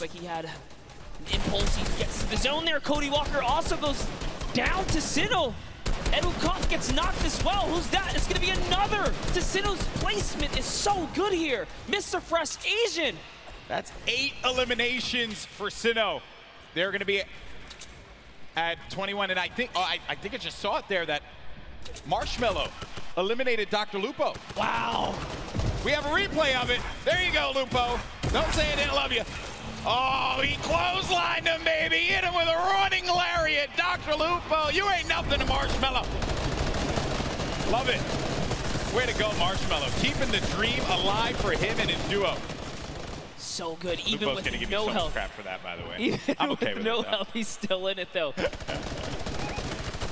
like he had an impulse. He gets to the zone there. Cody Walker also goes down to Sinnoh. And Wukong gets knocked as well. Who's that? It's going to be another. Sinnoh's placement is so good here. Mr. Fresh Asian. That's 8 eliminations for Sinnoh. They're going to be at 21, and I think I just saw it there that Marshmello eliminated Dr. Lupo. Wow. We have a replay of it. There you go, Lupo. Don't say I didn't love you. Oh, he clotheslined him, baby. Hit him with a running lariat. Dr. Lupo, you ain't nothing to Marshmello. Love it. Way to go, Marshmello. Keeping the dream alive for him and his duo. So good, even Lupo's with gonna give no me so health. much crap for that, by the way. Even I'm okay with no it, though. health, he's still in it, though.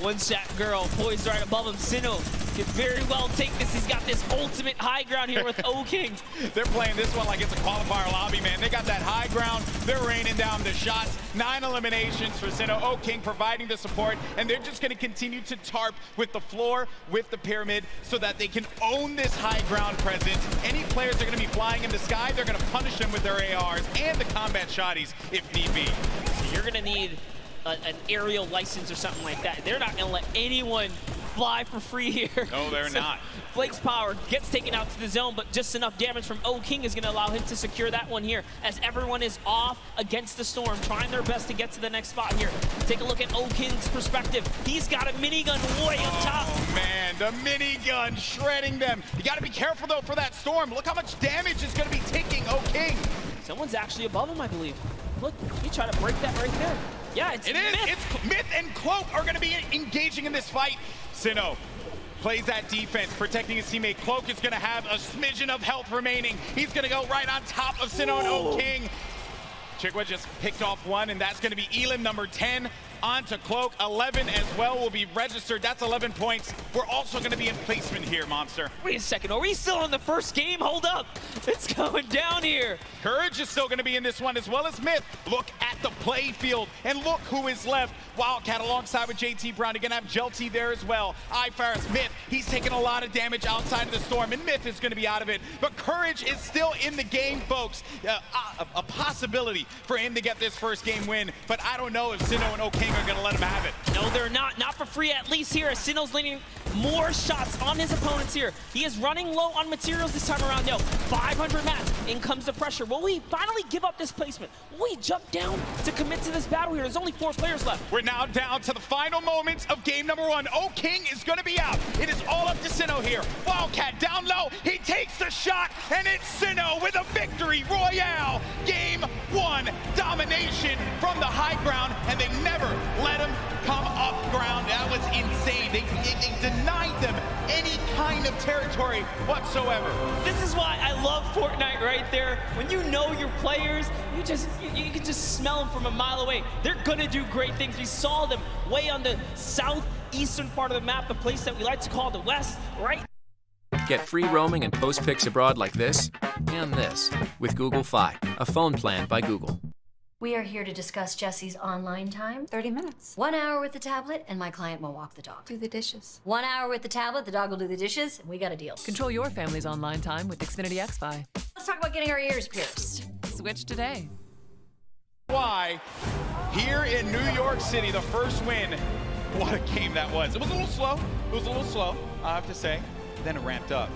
One shot girl poised right above him. Sinnoh could very well take this. He's got this ultimate high ground here with O-King. They're playing this one like it's a qualifier lobby, man. They got that high ground. They're raining down the shots. 9 eliminations for Sinnoh. O-King providing the support, and they're just going to continue to tarp with the floor, with the pyramid, so that they can own this high ground presence. Any players that are going to be flying in the sky, they're going to punish them with their ARs and the combat shotties if need be. So you're going to need an aerial license or something like that. They're not going to let anyone fly for free here. No, they're not. Flake's power gets taken out to the zone, but just enough damage from O-King is going to allow him to secure that one here, as everyone is off against the storm, trying their best to get to the next spot here. Take a look at O-King's perspective. He's got a minigun way up top. Oh, man, the minigun shredding them. You got to be careful, though, for that storm. Look how much damage is going to be taking O-King. Someone's actually above him, I believe. Look, he tried to break that right there. Yeah, it's Myth. It's Myth and Cloak are going to be engaging in this fight. Sinnoh plays that defense, protecting his teammate. Cloak is going to have a smidgen of health remaining. He's going to go right on top of Sinnoh and O-King. Chigwa just picked off one, and that's going to be Elam, number 10. On to Cloak. 11 as well will be registered. That's 11 points. We're also going to be in placement here, Monster. Wait a second. Are we still in the first game? Hold up. It's going down here. Courage is still going to be in this one, as well as Myth. Look at the play field, and look who is left. Wildcat alongside with JT Brown. You're going to have Jelty there as well. iFaris, Myth, he's taking a lot of damage outside of the storm, and Myth is going to be out of it. But Courage is still in the game, folks. A possibility for him to get this first game win, but I don't know if Sinnoh and O-King are going to let him have it. No, they're not. Not for free, at least here, as Sinnoh's landing more shots on his opponents here. He is running low on materials this time around. No, 500 mats. In comes the pressure. Will we finally give up this placement? Will we jump down to commit to this battle here? There's only 4 players left. We're now down to the final moments of game number 1. O-King is going to be out. It is all up to Sinnoh here. Wildcat down low. He takes the shot, and it's Sinnoh with a victory royale. Game 1 domination from the high ground, and they never let him come up ground. That was insane. They denied them any kind of territory whatsoever. This is why I love Fortnite right there. When you know your players, you can just smell them from a mile away. They're gonna do great things. We saw them way on the southeastern part of the map, the place that we like to call the West, right? Get free roaming and post pics abroad like this and this with Google Fi, a phone plan by Google. We are here to discuss Jesse's online time. 30 minutes. 1 hour with the tablet, and my client will walk the dog. Do the dishes. 1 hour with the tablet, the dog will do the dishes, and we got a deal. Control your family's online time with Xfinity XFi. Let's talk about getting our ears pierced. Switch today. Why, here in New York City, the first win. What a game that was. It was a little slow. It was a little slow, I have to say. Then it ramped up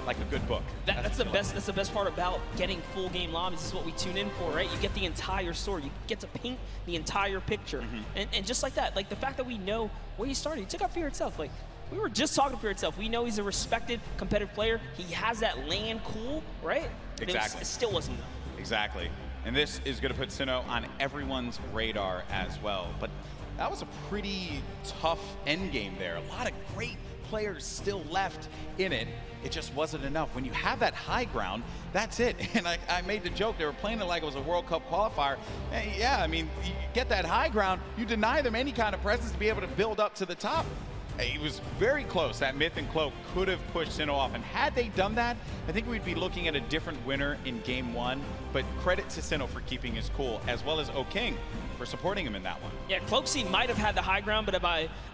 like a good book. That's the best part about getting full game lobbies. This is what we tune in for, right? You get the entire story. You get to paint the entire picture. And just like that, like the fact that we know where he started, he took out Fear itself. Like, we were just talking Fear itself. We know he's a respected competitive player. He has that land cool, right? But Exactly. it still wasn't enough. Exactly. And this is going to put Sinnoh on everyone's radar as well. But that was a pretty tough end game there. A lot of great players still left in it. It just wasn't enough. When you have that high ground, that's it. And I made the joke, they were playing it like it was a World Cup qualifier. Yeah, I mean, you get that high ground, you deny them any kind of presence to be able to build up to the top. It was very close. That Myth and Cloak could have pushed Sinnoh off. And had they done that, I think we'd be looking at a different winner in game 1. But credit to Sinnoh for keeping his cool, as well as O-King for supporting him in that one. Yeah, Cloaksy might have had the high ground, but if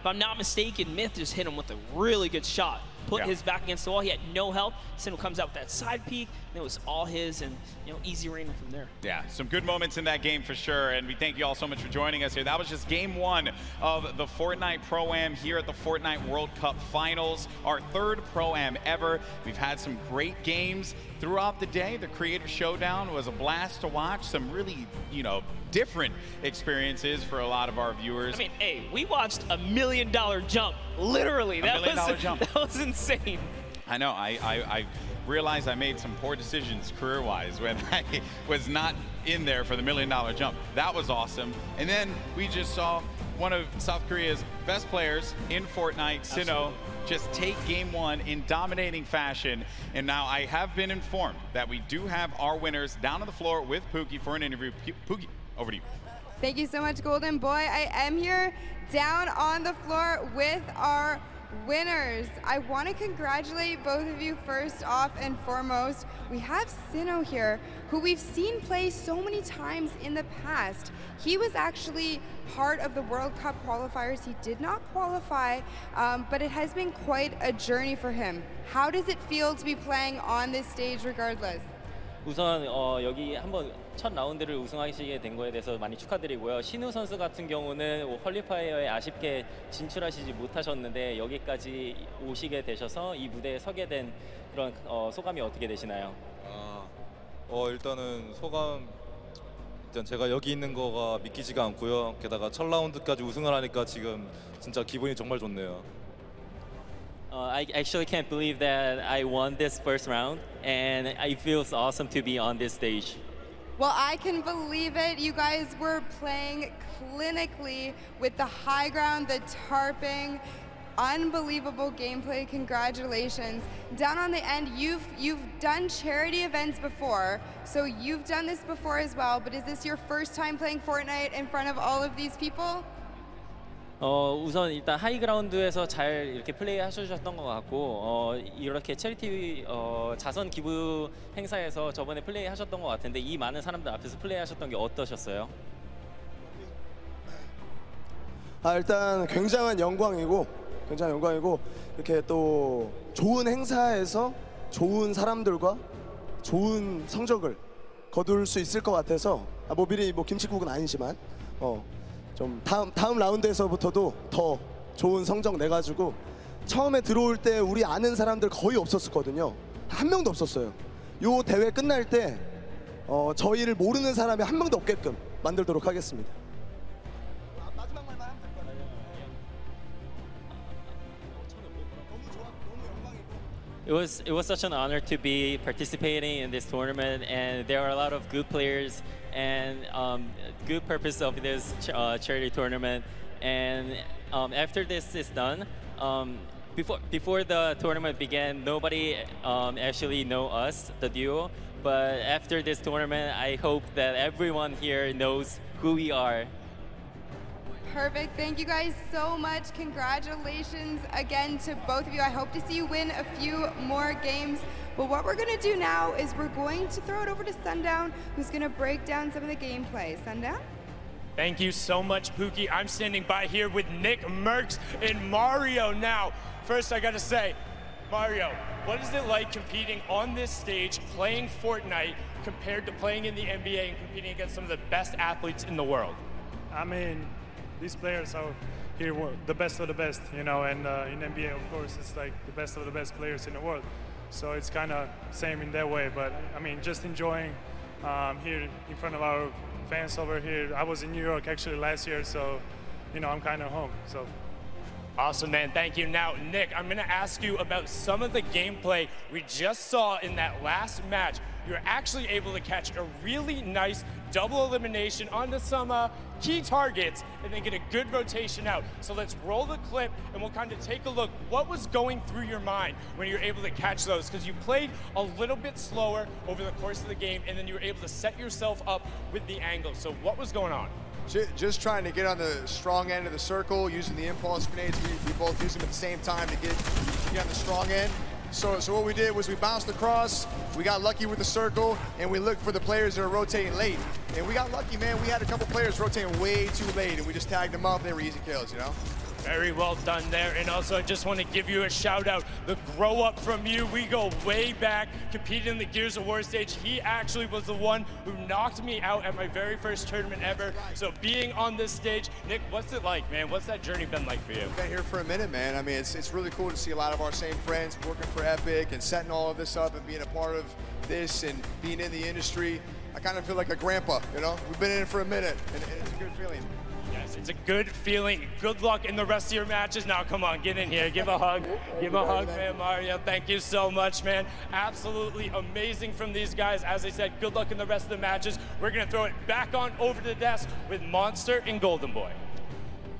I'm not mistaken, Myth just hit him with a really good shot. put his back against the wall. He had no help. Sinnoh comes out with that side peek, and it was all his, and easy raining from there. Yeah, some good moments in that game for sure, and we thank you all so much for joining us here. That was just game one of the Fortnite Pro-Am here at the Fortnite World Cup Finals, our third Pro-Am ever. We've had some great games throughout the day. The Creator Showdown was a blast to watch. Some really, different experiences for a lot of our viewers. I mean, hey, we watched $1 million jump, literally. $1 million jump. That was insane. I know, I realized I made some poor decisions career-wise when I was not in there for the $1 million jump. That was awesome. And then we just saw one of South Korea's best players in Fortnite, Sinnoh, just take game one in dominating fashion. And now I have been informed that we do have our winners down on the floor with Pookie for an interview. Pookie, over to you. Thank you so much, Golden Boy. I am here down on the floor with our winners. I want to congratulate both of you first off and foremost. We have Sinnoh here, who we've seen play so many times in the past. He was actually part of the World Cup qualifiers. He did not qualify, but it has been quite a journey for him. How does it feel to be playing on this stage regardless? 우선 여기 한번 첫 라운드를 우승하시게 된 거에 대해서 많이 축하드리고요. 신우 선수 같은 경우는 퀄리파이어에 아쉽게 진출하시지 못하셨는데 여기까지 오시게 되셔서 이 무대에 서게 된 그런 소감이 어떻게 되시나요? 일단은 소감 일단 제가 여기 있는 거가 믿기지가 않고요. 게다가 첫 라운드까지 우승을 하니까 지금 진짜 기분이 정말 좋네요. I actually can't believe that I won this first round, and it feels awesome to be on this stage. Well, I can believe it. You guys were playing clinically with the high ground, the tarping, unbelievable gameplay. Congratulations. Down on the end, you've done charity events before, so you've done this before as well, but is this your first time playing Fortnite in front of all of these people? 우선 일단 하이그라운드에서 잘 이렇게 플레이 하셨던 것 같고 이렇게 체리티 자선 기부 행사에서 저번에 플레이 하셨던 것 같은데 이 많은 사람들 앞에서 플레이 하셨던 게 어떠셨어요? 일단 굉장한 영광이고 이렇게 또 좋은 행사에서 좋은 사람들과 좋은 성적을 거둘 수 있을 것 같아서 뭐 미리 김칫국은 아니지만 좀 다음 라운드에서부터도 더 좋은 성적 내가지고 처음에 들어올 때 우리 아는 사람들 거의 없었거든요. 한 명도 없었어요. 요 대회 끝날 때 저희를 모르는 사람이 한 명도 없게끔 만들도록 하겠습니다. 마지막 말만 하면 될 거예요. It was such an honor to be participating in this tournament, and there are a lot of good players and good purpose of this charity tournament. And after this is done, before the tournament began, nobody actually know us, the duo. But after this tournament, I hope that everyone here knows who we are. Perfect. Thank you guys so much. Congratulations again to both of you. I hope to see you win a few more games. But what we're going to do now is we're going to throw it over to Sundown, who's going to break down some of the gameplay. Sundown? Thank you so much, Pookie. I'm standing by here with Nick Merckx and Mario now. First, I got to say, Mario, what is it like competing on this stage, playing Fortnite, compared to playing in the NBA and competing against some of the best athletes in the world? I mean, these players are here the best of the best, and in NBA, of course, it's like the best of the best players in the world. So it's kind of same in that way, but I mean, just enjoying here in front of our fans over here. I was in New York actually last year, so I'm kind of home. So. Awesome, man. Thank you. Now, Nick, I'm going to ask you about some of the gameplay we just saw in that last match. You're actually able to catch a really nice double elimination onto some key targets and then get a good rotation out. So let's roll the clip and we'll kind of take a look. What was going through your mind when you were able to catch those? Because you played a little bit slower over the course of the game and then you were able to set yourself up with the angle. So what was going on? Just trying to get on the strong end of the circle, using the impulse grenades. We both used them at the same time to get on the strong end. So what we did was we bounced across, we got lucky with the circle, and we looked for the players that are rotating late. And we got lucky, man. We had a couple players rotating way too late, and we just tagged them up. They were easy kills, Very well done there. And also, I just want to give you a shout out. The grow up from you, we go way back, competed in the Gears of War stage. He actually was the one who knocked me out at my very first tournament ever. So being on this stage, Nick, what's it like, man? What's that journey been like for you? Been here for a minute, man. I mean, it's really cool to see a lot of our same friends working for Epic and setting all of this up and being a part of this and being in the industry. I kind of feel like a grandpa, you know? We've been in it for a minute, and it's a good feeling. Yes, it's a good feeling. Good luck in the rest of your matches. Now, come on, get in here. Give a hug. Give a hug, man, Mario. Thank you so much, man. Absolutely amazing from these guys. As I said, good luck in the rest of the matches. We're going to throw it back on over to the desk with Monster and Golden Boy.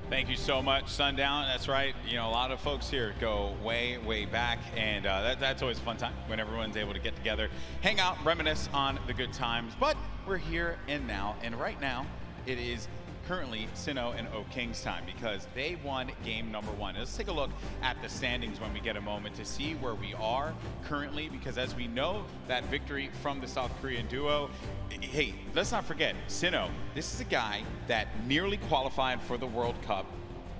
Thank you so much, Sundown. That's right. You know, a lot of folks here go way, way back, and that's always a fun time when everyone's able to get together, hang out, reminisce on the good times. But we're here and now, and right now it is currently Sinnoh and O King's time because they won game number 1. Let's take a look at the standings when we get a moment to see where we are currently, because as we know, that victory from the South Korean duo, hey, let's not forget, Sinnoh, this is a guy that nearly qualified for the World Cup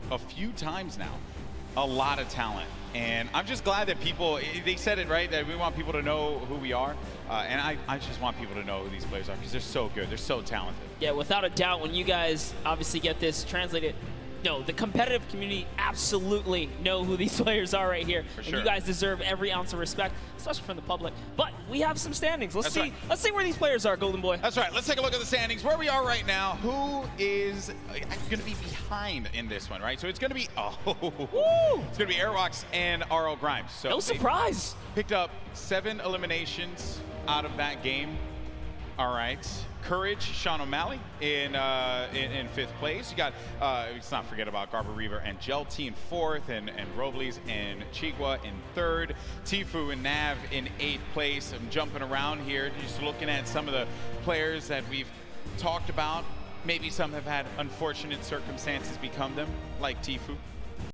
a few times now. A lot of talent. And I'm just glad that people, they said it right, that we want people to know who we are. And I just want people to know who these players are because they're so good. They're so talented. Yeah, without a doubt, when you guys obviously get this translated, no, the competitive community absolutely know who these players are right here. For sure. And you guys deserve every ounce of respect, especially from the public. But we have some standings. Let's see. Let's see where these players are, Golden Boy. That's right. Let's take a look at the standings. Where we are right now. Who is going to be behind in this one, right? So it's going to be it's going to be Airwalks and RL Grimes. So no surprise. Picked up 7 eliminations out of that game. All right. Courage, Sean O'Malley in 5th place. You got, let's not forget about Garber Reaver and Gelty in 4th, and Robles and Chigua in 3rd. Tifu and Nav in 8th place. I'm jumping around here, just looking at some of the players that we've talked about. Maybe some have had unfortunate circumstances become them, like Tifu.